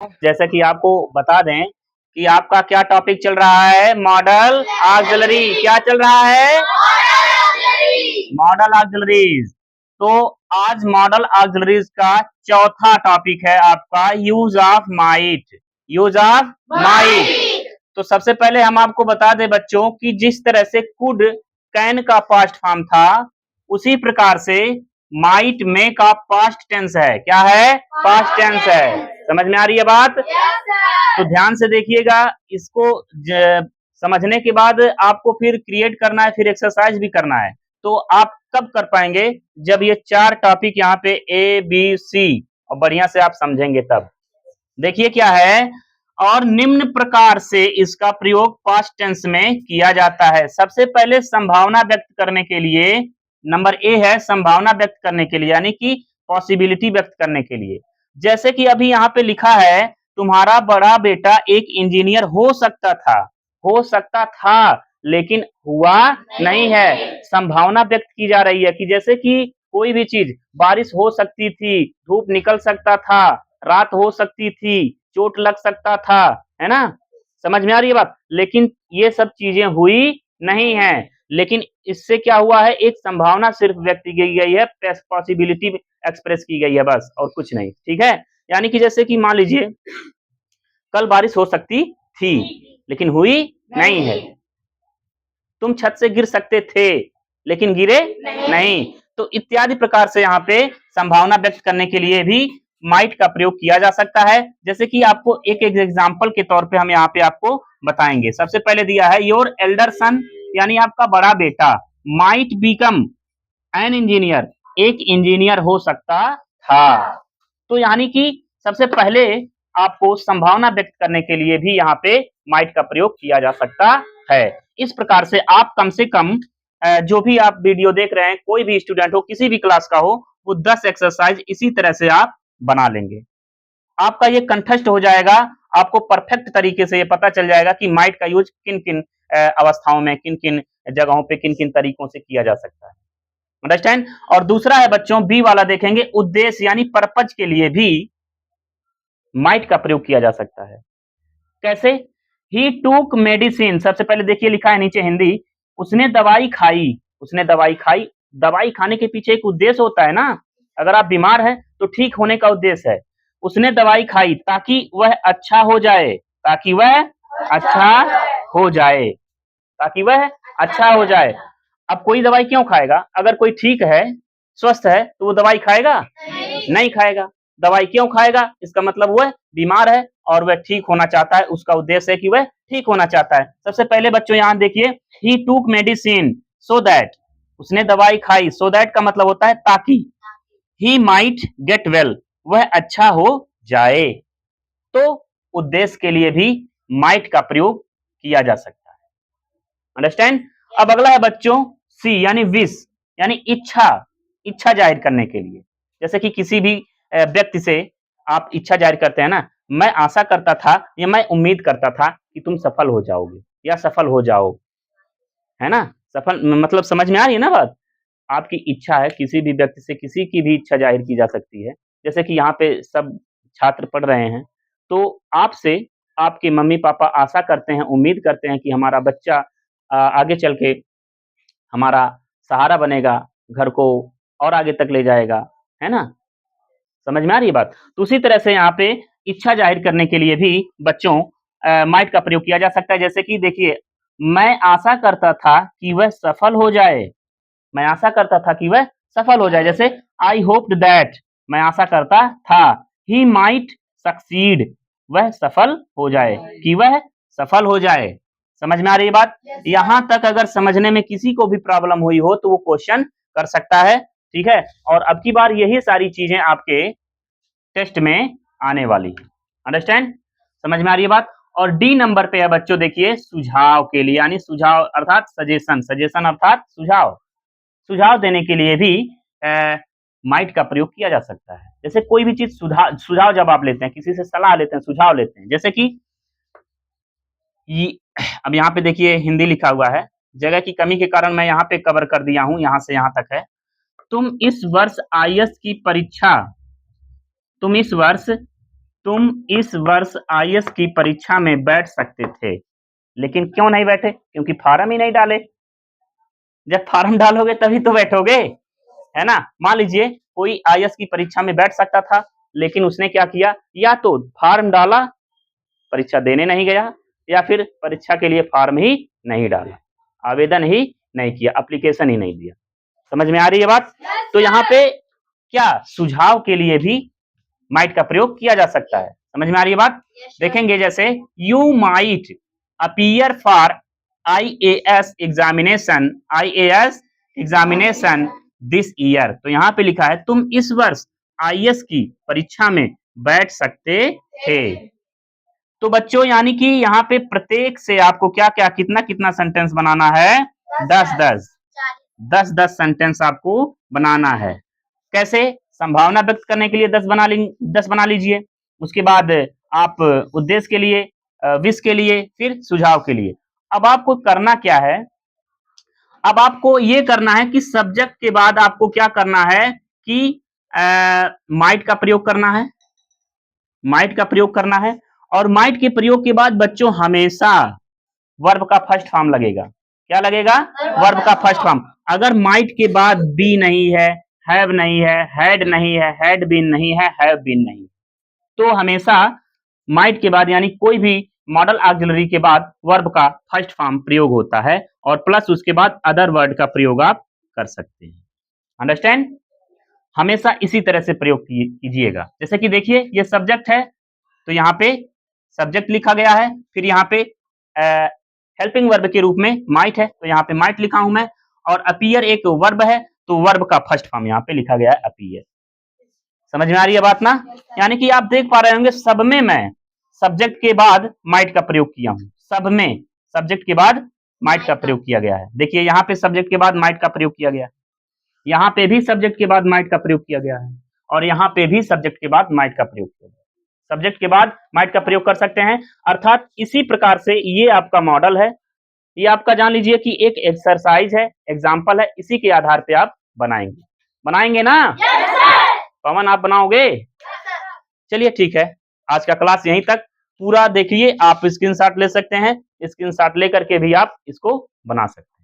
जैसा कि आपको बता दें कि आपका क्या टॉपिक चल रहा है, मॉडल ऑक्सिलरी। क्या चल रहा है? Model auxiliaries. तो आज मॉडल ऑक्सिलरीज का चौथा टॉपिक है आपका use of might. Use of might. तो सबसे पहले हम आपको बता दें बच्चों कि जिस तरह से कुड कैन का पास्ट फॉर्म था, उसी प्रकार से माइट में का पास्ट टेंस है। क्या है? पास्ट टेंस है। समझ में आ रही है बात? तो ध्यान से देखिएगा इसको। समझने के बाद आपको फिर क्रिएट करना है, फिर एक्सरसाइज भी करना है। तो आप कब कर पाएंगे? जब ये चार टॉपिक यहाँ पे ए बी सी और बढ़िया से आप समझेंगे तब। देखिए क्या है, और निम्न प्रकार से इसका प्रयोग पास्ट टेंस में किया जाता है। सबसे पहले संभावना व्यक्त करने के लिए नंबर ए है, संभावना व्यक्त करने के लिए, यानी कि पॉसिबिलिटी व्यक्त करने के लिए। जैसे कि अभी यहाँ पे लिखा है, तुम्हारा बड़ा बेटा एक इंजीनियर हो सकता था। हो सकता था लेकिन हुआ नहीं है। संभावना व्यक्त की जा रही है कि जैसे कि कोई भी चीज, बारिश हो सकती थी, धूप निकल सकता था, रात हो सकती थी, चोट लग सकता था, है ना? समझ में आ रही है बात? लेकिन ये सब चीजें हुई नहीं है। लेकिन इससे क्या हुआ है, एक संभावना सिर्फ व्यक्त की गई है, पॉसिबिलिटी एक्सप्रेस की गई है, बस और कुछ नहीं। ठीक है? यानी कि जैसे कि मान लीजिए कल बारिश हो सकती थी लेकिन हुई नहीं है। तुम छत से गिर सकते थे लेकिन गिरे नहीं। तो इत्यादि प्रकार से यहाँ पे संभावना व्यक्त करने के लिए भी माइट का प्रयोग किया जा सकता है। जैसे कि आपको एक एग्जांपल के तौर पे हम यहाँ पे आपको बताएंगे। सबसे पहले दिया है, योर एल्डर सन, यानी आपका बड़ा बेटा, माइट बिकम एन इंजीनियर, एक इंजीनियर हो सकता था। तो यानी कि सबसे पहले आपको संभावना व्यक्त करने के लिए भी यहाँ पे माइट का प्रयोग किया जा सकता है। इस प्रकार से आप कम से कम जो भी आप वीडियो देख रहे हैं, कोई भी स्टूडेंट हो, किसी भी क्लास का हो, वो 10 एक्सरसाइज इसी तरह से आप बना लेंगे। आपका ये कंठस्थ हो जाएगा। आपको परफेक्ट तरीके से ये पता चल जाएगा कि माइट का यूज किन किन अवस्थाओं में, किन किन जगहों पे, किन किन तरीकों से किया जा सकता है। अंडरस्टैंड? और दूसरा है बच्चों, बी वाला देखेंगे, उद्देश्य यानी पर्पज के लिए भी माइट का प्रयोग किया जा सकता है। कैसे? ही टूक मेडिसिन। सबसे पहले देखिए लिखा है नीचे हिंदी, उसने दवाई खाई। उसने दवाई खाई। दवाई खाने के पीछे एक उद्देश्य होता है ना। अगर आप बीमार हैं तो ठीक होने का उद्देश्य है। उसने दवाई खाई ताकि वह अच्छा हो जाए। ताकि वह अच्छा हो जाए। ताकि वह अच्छा हो जाए। अब कोई दवाई क्यों खाएगा? अगर कोई ठीक है, स्वस्थ है, तो वो दवाई खाएगा? नहीं खाएगा। दवाई क्यों खाएगा? इसका मतलब वह बीमार है और वह ठीक होना चाहता है। उसका उद्देश्य है कि वह ठीक होना चाहता है। सबसे पहले बच्चों यहाँ देखिए, ही टूक मेडिसिन सो दैट, उसने दवाई खाई। सो दैट का मतलब होता है ताकि, ही माइट गेट वेल, वह अच्छा हो जाए। तो उद्देश्य के लिए भी माइट का प्रयोग किया जा सकता है। अंडरस्टैंड? अब अगला है बच्चों सी, यानी विश, यानी इच्छा। इच्छा जाहिर करने के लिए, जैसे कि किसी भी व्यक्ति से आप इच्छा जाहिर करते हैं ना, मैं आशा करता था या मैं उम्मीद करता था कि तुम सफल हो जाओगे या सफल हो जाओ, है ना? सफल मतलब समझ में आ रही है ना बात? आपकी इच्छा है, किसी भी व्यक्ति से किसी की भी इच्छा जाहिर की जा सकती है। जैसे कि यहाँ पे सब छात्र पढ़ रहे हैं, तो आपसे आपके मम्मी-पापा आशा करते हैं, उम्मीद करते हैं कि हमारा बच्चा आगे चल के हमारा सहारा बनेगा, घर को और आगे तक ले जाएगा, है ना? समझ में आ रही है बात? तो उसी तरह से यहाँ पे इच्छा जाहिर करने के लिए भी बच्चों माइट का प्रयोग किया जा सकता है। जैसे कि देखिए, मैं आशा करता था कि वह सफल हो जाए। मैं आशा करता था कि वह सफल हो जाए। जैसे आई होप्ड दैट, मैं आशा करता था, ही माइट सक्सीड, वह सफल हो जाए, कि वह सफल हो जाए। समझ में आ रही है बात? यहाँ तक अगर समझने में किसी को भी प्रॉब्लम हुई हो तो वो क्वेश्चन कर सकता है। ठीक है? और अब की बार यही सारी चीजें आपके टेस्ट में आने वाली है। अंडरस्टैंड? समझ में आ रही है बात? और डी नंबर पे है बच्चों देखिए, सुझाव के लिए, यानी सुझाव अर्थात सजेशन। सजेशन अर्थात सुझाव। सुझाव देने के लिए भी माइट का प्रयोग किया जा सकता है। जैसे कोई भी चीज सुझाव जब आप लेते हैं, किसी से सलाह लेते हैं, सुझाव लेते हैं, जैसे कि अब यहाँ पे देखिए हिंदी लिखा हुआ है, जगह की कमी के कारण मैं यहाँ पे कवर कर दिया हूँ, यहाँ से यहाँ तक है। तुम इस वर्ष आईएएस की परीक्षा तुम इस वर्ष तुम इस वर्ष आईएएस की परीक्षा में बैठ सकते थे, लेकिन क्यों नहीं बैठे? क्योंकि फार्म ही नहीं डाले। जब फार्म डालोगे तभी तो बैठोगे, है ना? मान लीजिए कोई आईएएस की परीक्षा में बैठ सकता था, लेकिन उसने क्या किया? या तो फार्म डाला, परीक्षा देने नहीं गया, या फिर परीक्षा के लिए फार्म ही नहीं डाला, आवेदन ही नहीं किया, एप्लीकेशन ही नहीं दिया। समझ में आ रही है बात? तो यहाँ पे क्या सुझाव के लिए भी माइट का प्रयोग किया जा सकता है। समझ में आ रही है बात? देखेंगे जैसे you might appear for IAS examination this year. तो यहाँ पे लिखा है तुम इस वर्ष आईएएस की परीक्षा में बैठ सकते थे। तो बच्चों यानी कि यहाँ पे प्रत्येक से आपको क्या क्या कितना कितना सेंटेंस बनाना है? 10 सेंटेंस आपको बनाना है। कैसे? संभावना व्यक्त करने के लिए 10 बना लीजिए। उसके बाद आप उद्देश्य के लिए, विश के लिए, फिर सुझाव के लिए। अब आपको करना क्या है? अब आपको ये करना है कि सब्जेक्ट के बाद आपको क्या करना है कि माइट का प्रयोग करना है। माइट का प्रयोग करना है और माइट के प्रयोग के बाद बच्चों हमेशा वर्ब का फर्स्ट फॉर्म लगेगा। क्या लगेगा? वर्ब का फर्स्ट फॉर्म। अगर माइट के बाद बी नहीं है, हैव नहीं है, हैड नहीं है, हैड बीन नहीं है, हैव बीन नहीं, तो हमेशा माइट के बाद यानी कोई भी मॉडल ऑक्सिलरी के बाद वर्ब का फर्स्ट फॉर्म प्रयोग होता है और प्लस उसके बाद अदर वर्ड का प्रयोग आप कर सकते हैं। अंडरस्टैंड? हमेशा इसी तरह से प्रयोग कीजिएगा। जैसे कि देखिए ये सब्जेक्ट है, तो यहाँ पे सब्जेक्ट लिखा गया है, फिर यहाँ पे हेल्पिंग वर्ब के रूप में माइट है, तो यहाँ पे माइट लिखा हूं मैं, और अपीयर एक वर्ब है, तो वर्ब का फर्स्ट फॉर्म यहाँ पे लिखा गया है अपीयर। समझ में आ रही है बात ना? यानी कि आप देख पा रहे होंगे सब में मैं सब्जेक्ट के बाद माइट का प्रयोग किया हूं। सब में सब्जेक्ट के बाद माइट का प्रयोग किया गया है। देखिए यहाँ पे सब्जेक्ट के बाद माइट का प्रयोग किया गया है, यहाँ पे भी सब्जेक्ट के बाद माइट का प्रयोग किया गया है, और यहाँ पे भी सब्जेक्ट के बाद माइट का प्रयोग किया गया है। सब्जेक्ट के बाद माइट का प्रयोग कर सकते हैं। अर्थात इसी प्रकार से ये आपका मॉडल है, ये आपका जान लीजिए कि एक एक्सरसाइज है, एग्जाम्पल है, इसी के आधार पे आप बनाएंगे ना? पवन आप बनाओगे? चलिए ठीक है, आज का क्लास यहीं तक। पूरा देखिए, आप स्क्रीनशॉट ले सकते हैं, स्क्रीनशॉट लेकर के भी आप इसको बना सकते हैं।